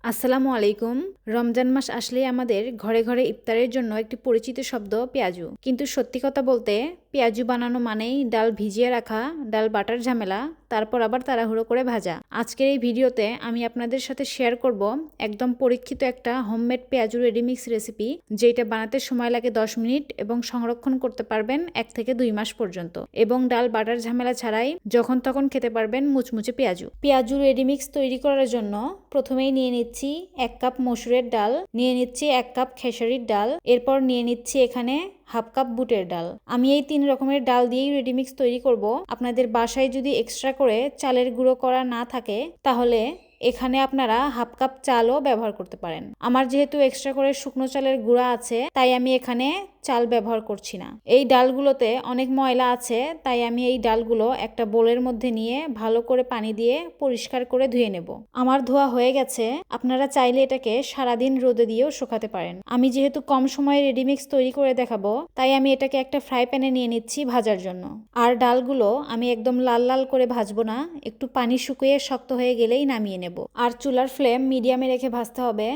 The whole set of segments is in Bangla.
আসসালামু আলাইকুম। রমজান মাস আসলেই আমাদের ঘরে ঘরে ইফতারের জন্য একটি পরিচিত শব্দ পেঁয়াজু। কিন্তু সত্যি কথা বলতে পেঁয়াজু বানানো মানেই ডাল ভিজিয়ে রাখা, ডাল বাটার ঝামেলা, তারপর আবার তাড়াহুড়ো করে ভাজা। আজকের এই ভিডিওতে আমি আপনাদের সাথে শেয়ার করব একদম পরীক্ষিত একটা হোমমেড পেঁয়াজু রেডিমিক্স রেসিপি, যেটা বানাতে সময় লাগে 10 মিনিট এবং সংরক্ষণ করতে পারবেন 1 থেকে 2 মাস পর্যন্ত, এবং ডাল বাটার ঝামেলা ছাড়াই যখন তখন খেতে পারবেন মুচমুচে পেঁয়াজু। পেঁয়াজু রেডিমিক্স তৈরি করার জন্য প্রথমেই নিয়ে নিচ্ছি 1 কাপ মসুরের ডাল, নিয়ে নিচ্ছি 1 কাপ খেসারির ডাল, এরপর নিয়ে নিচ্ছি এখানে হাফ কাপ বুটের ডাল। আমি এই 3 রকমের ডাল দিয়েই রেডিমিক্স তৈরি করব। আপনাদের বাসায় যদি এক্সট্রা করে চালের গুঁড়ো করা না থাকে তাহলে এখানে আপনারা হাফ কাপ চালও ব্যবহার করতে পারেন। আমার যেহেতু এক্সট্রা করে শুকনো চালের গুঁড়া আছে তাই আমি এখানে চাল ব্যবহার করছি না। এই ডালগুলোতে অনেক ময়লা আছে, তাই আমি এই ডালগুলো একটা বোলের মধ্যে নিয়ে ভালো করে পানি দিয়ে পরিষ্কার করে ধুয়ে নেব। আমার ধোয়া হয়ে গেছে। আপনারা চাইলে এটাকে সারাদিন রোদে দিয়েও শুকাতে পারেন। আমি যেহেতু কম সময়ে রেডিমিক্স তৈরি করে দেখাবো তাই আমি এটাকে একটা ফ্রাই প্যানে নিয়ে নিচ্ছি ভাজার জন্য। আর ডালগুলো আমি একদম লাল লাল করে ভাজবো না, একটু পানি শুকিয়ে শক্ত হয়ে গেলেই নামিয়ে নেব। আর চুলার ফ্লেম মিডিয়ামে রেখে ভাজতে হবে।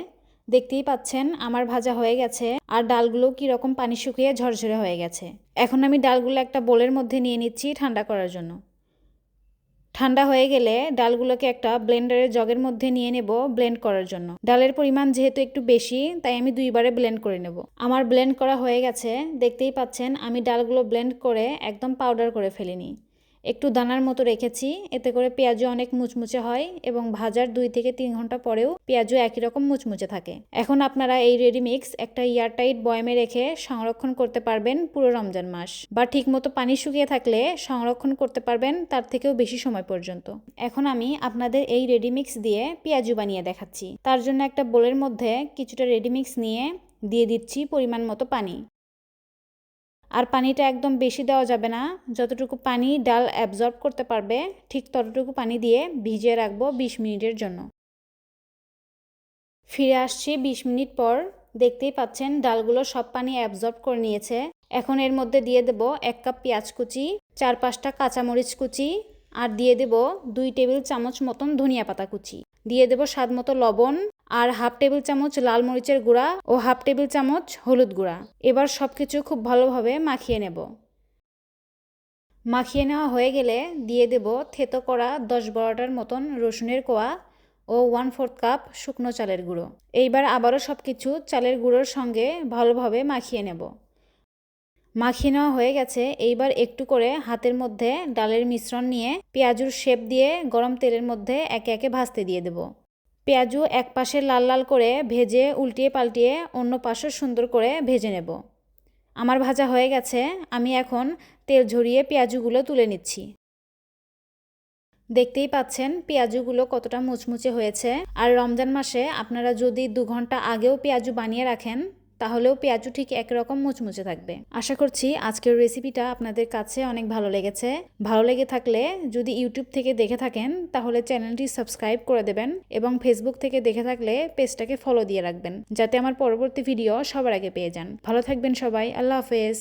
দেখতেই পাচ্ছেন আমার ভাজা হয়ে গেছে আর ডালগুলো কীরকম পানি শুকিয়ে ঝরঝরে হয়ে গেছে। এখন আমি ডালগুলো একটা বোলের মধ্যে নিয়ে নিচ্ছি ঠান্ডা করার জন্য। ঠান্ডা হয়ে গেলে ডালগুলোকে একটা ব্লেন্ডারের জগের মধ্যে নিয়ে নেব ব্লেন্ড করার জন্য। ডালের পরিমাণ যেহেতু একটু বেশি তাই আমি 2 বারে ব্লেন্ড করে নেব। আমার ব্লেন্ড করা হয়ে গেছে। দেখতেই পাচ্ছেন আমি ডালগুলো ব্লেন্ড করে একদম পাউডার করে ফেলিনি, একটু দানার মতো রেখেছি। এতে করে পেঁয়াজু অনেক মুচমুচে হয় এবং ভাজার 2 থেকে 3 ঘন্টা পরেও পেঁয়াজু একই রকম মুচমুচে থাকে। এখন আপনারা এই রেডিমিক্স একটা এয়ারটাইট বয়ামে রেখে সংরক্ষণ করতে পারবেন পুরো রমজান মাস, বা ঠিকমতো পানি শুকিয়ে থাকলে সংরক্ষণ করতে পারবেন তার থেকেও বেশি সময় পর্যন্ত। এখন আমি আপনাদের এই রেডিমিক্স দিয়ে পেঁয়াজু বানিয়ে দেখাচ্ছি। তার জন্য একটা বোলের মধ্যে কিছুটা রেডিমিক্স নিয়ে দিয়ে দিচ্ছি পরিমাণ মতো পানি। আর পানিটা একদম বেশি দেওয়া যাবে না, যতটুকু পানি ডাল অ্যাবজর্ব করতে পারবে ঠিক ততটুকু পানি দিয়ে ভিজিয়ে রাখবো 20 মিনিটের জন্য। ফিরে আসছি 20 মিনিট পর। দেখতেই পাচ্ছেন ডালগুলো সব পানি অ্যাবজর্ব করে নিয়েছে। এখন এর মধ্যে দিয়ে দেব 1 কাপ পেঁয়াজ কুচি, 4-5টা কাঁচামরিচ কুচি, আর দিয়ে দেব 2 টেবিল চামচ মতন ধনিয়া পাতা কুচি। দিয়ে দেব স্বাদ মতো লবণ আর হাফ টেবিল চামচ লাল মরিচের গুঁড়া ও হাফ টেবিল চামচ হলুদ গুঁড়া। এবার সব কিছু খুব ভালোভাবে মাখিয়ে নেব। মাখিয়ে নেওয়া হয়ে গেলে দিয়ে দেব থেতো করা 10-12টার মতন রসুনের কোয়া ও 1/4 কাপ শুকনো চালের গুঁড়ো। এইবার আবারও সব কিছু চালের গুঁড়োর সঙ্গে ভালোভাবে মাখিয়ে নেব। মাখিয়ে নেওয়া হয়ে গেছে। এইবার একটু করে হাতের মধ্যে ডালের মিশ্রণ নিয়ে পেঁয়াজুর শেপ দিয়ে গরম তেলের মধ্যে একে একে ভাজতে দিয়ে দেব। পেঁয়াজু এক পাশে লাল লাল করে ভেজে উল্টিয়ে পাল্টিয়ে অন্য পাশও সুন্দর করে ভেজে নেব। আমার ভাজা হয়ে গেছে। আমি এখন তেল ঝরিয়ে পেঁয়াজুগুলো তুলে নিচ্ছি। দেখতেই পাচ্ছেন পেঁয়াজুগুলো কতটা মুচমুচে হয়েছে। আর রমজান মাসে আপনারা যদি 2 ঘন্টা আগেও পেঁয়াজু বানিয়ে রাখেন তাহলেও পেঁয়াজু ঠিক একরকম মুচমুচে থাকবে। আশা করছি আজকের রেসিপিটা আপনাদের কাছে অনেক ভালো লেগেছে। ভালো লেগে থাকলে যদি ইউটিউব থেকে দেখে থাকেন তাহলে চ্যানেলটি সাবস্ক্রাইব করে দেবেন, এবং ফেসবুক থেকে দেখে থাকলে পেজটাকে ফলো দিয়ে রাখবেন যাতে আমার পরবর্তী ভিডিও সবার আগে পেয়ে যান। ভালো থাকবেন সবাই। আল্লাহ হাফেজ।